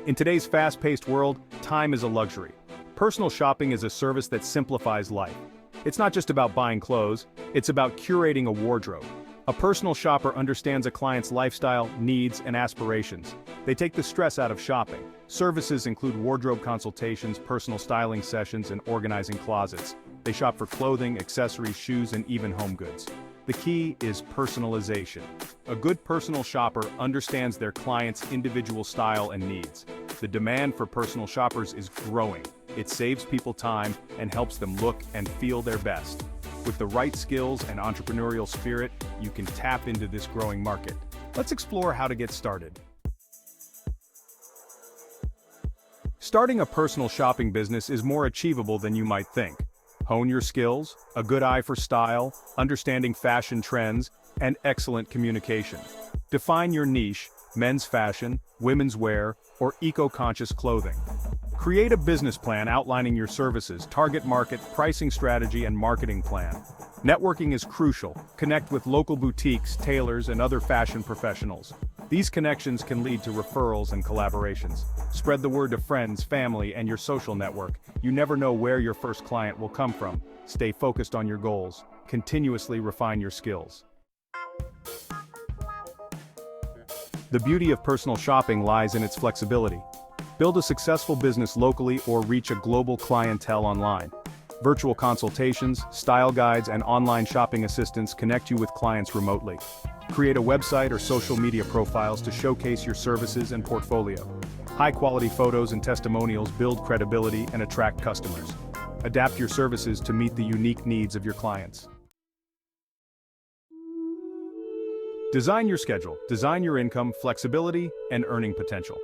In today's fast-paced world, time is a luxury. Personal shopping is a service that simplifies life. It's not just about buying clothes, it's about curating a wardrobe. A personal shopper understands a client's lifestyle, needs, and aspirations. They take the stress out of shopping. Services include wardrobe consultations, personal styling sessions, and organizing closets. They shop for clothing, accessories, shoes, and even home goods. The key is personalization. A good personal shopper understands their client's individual style and needs. The demand for personal shoppers is growing. It saves people time and helps them look and feel their best. With the right skills and entrepreneurial spirit, you can tap into this growing market. Let's explore how to get started. Starting a personal shopping business is more achievable than you might think. Hone your skills, a good eye for style, understanding fashion trends, and excellent communication. Define your niche: men's fashion, women's wear, or eco-conscious clothing. Create a business plan outlining your services, target market, pricing strategy, and marketing plan. Networking is crucial. Connect with local boutiques, tailors, and other fashion professionals. These connections can lead to referrals and collaborations. Spread the word to friends, family, and your social network. You never know where your first client will come from. Stay focused on your goals. Continuously refine your skills. The beauty of personal shopping lies in its flexibility. Build a successful business locally or reach a global clientele online. Virtual consultations, style guides, and online shopping assistants connect you with clients remotely. Create a website or social media profiles to showcase your services and portfolio. High-quality photos and testimonials build credibility and attract customers. Adapt your services to meet the unique needs of your clients. Design your schedule, design your income, flexibility, and earning potential.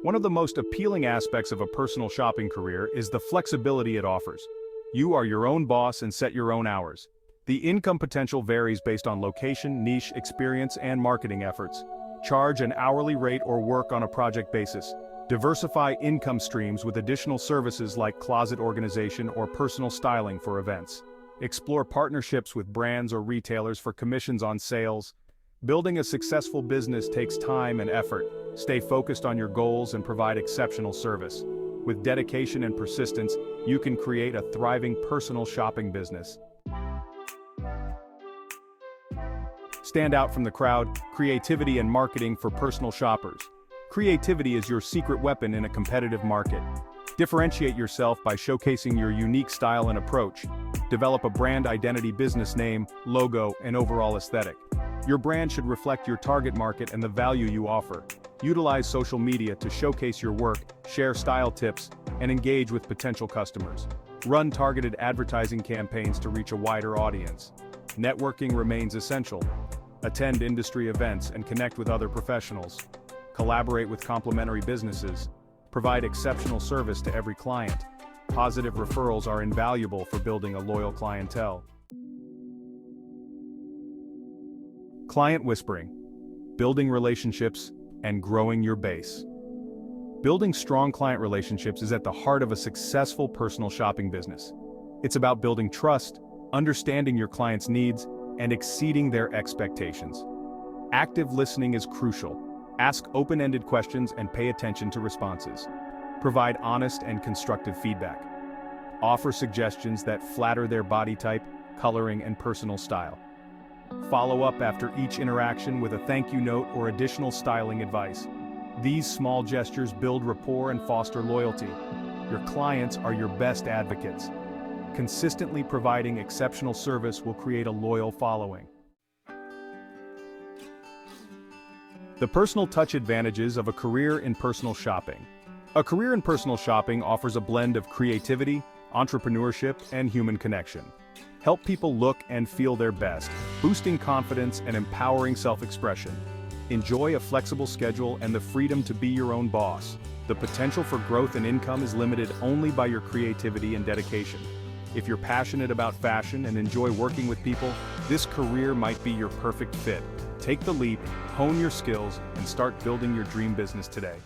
One of the most appealing aspects of a personal shopping career is the flexibility it offers. You are your own boss and set your own hours. The income potential varies based on location, niche, experience, and marketing efforts. Charge an hourly rate or work on a project basis. Diversify income streams with additional services like closet organization or personal styling for events. Explore partnerships with brands or retailers for commissions on sales. Building a successful business takes time and effort. Stay focused on your goals and provide exceptional service. With dedication and persistence, you can create a thriving personal shopping business. Stand out from the crowd, creativity and marketing for personal shoppers. Creativity is your secret weapon in a competitive market. Differentiate yourself by showcasing your unique style and approach. Develop a brand identity, business name, logo, and overall aesthetic. Your brand should reflect your target market and the value you offer. Utilize social media to showcase your work, share style tips, and engage with potential customers. Run targeted advertising campaigns to reach a wider audience. Networking remains essential. Attend industry events and connect with other professionals. Collaborate with complementary businesses. Provide exceptional service to every client. Positive referrals are invaluable for building a loyal clientele. Client whispering, building relationships, and growing your base. Building strong client relationships is at the heart of a successful personal shopping business. It's about building trust, understanding your clients' needs, and exceeding their expectations. Active listening is crucial. Ask open-ended questions and pay attention to responses. Provide honest and constructive feedback. Offer suggestions that flatter their body type, coloring, and personal style. Follow up after each interaction with a thank you note or additional styling advice. These small gestures build rapport and foster loyalty. Your clients are your best advocates. Consistently providing exceptional service will create a loyal following. The personal touch advantages of a career in personal shopping. A career in personal shopping offers a blend of creativity, entrepreneurship, and human connection. Help people look and feel their best, boosting confidence and empowering self-expression. Enjoy a flexible schedule and the freedom to be your own boss. The potential for growth and income is limited only by your creativity and dedication. If you're passionate about fashion and enjoy working with people, this career might be your perfect fit. Take the leap, hone your skills, and start building your dream business today.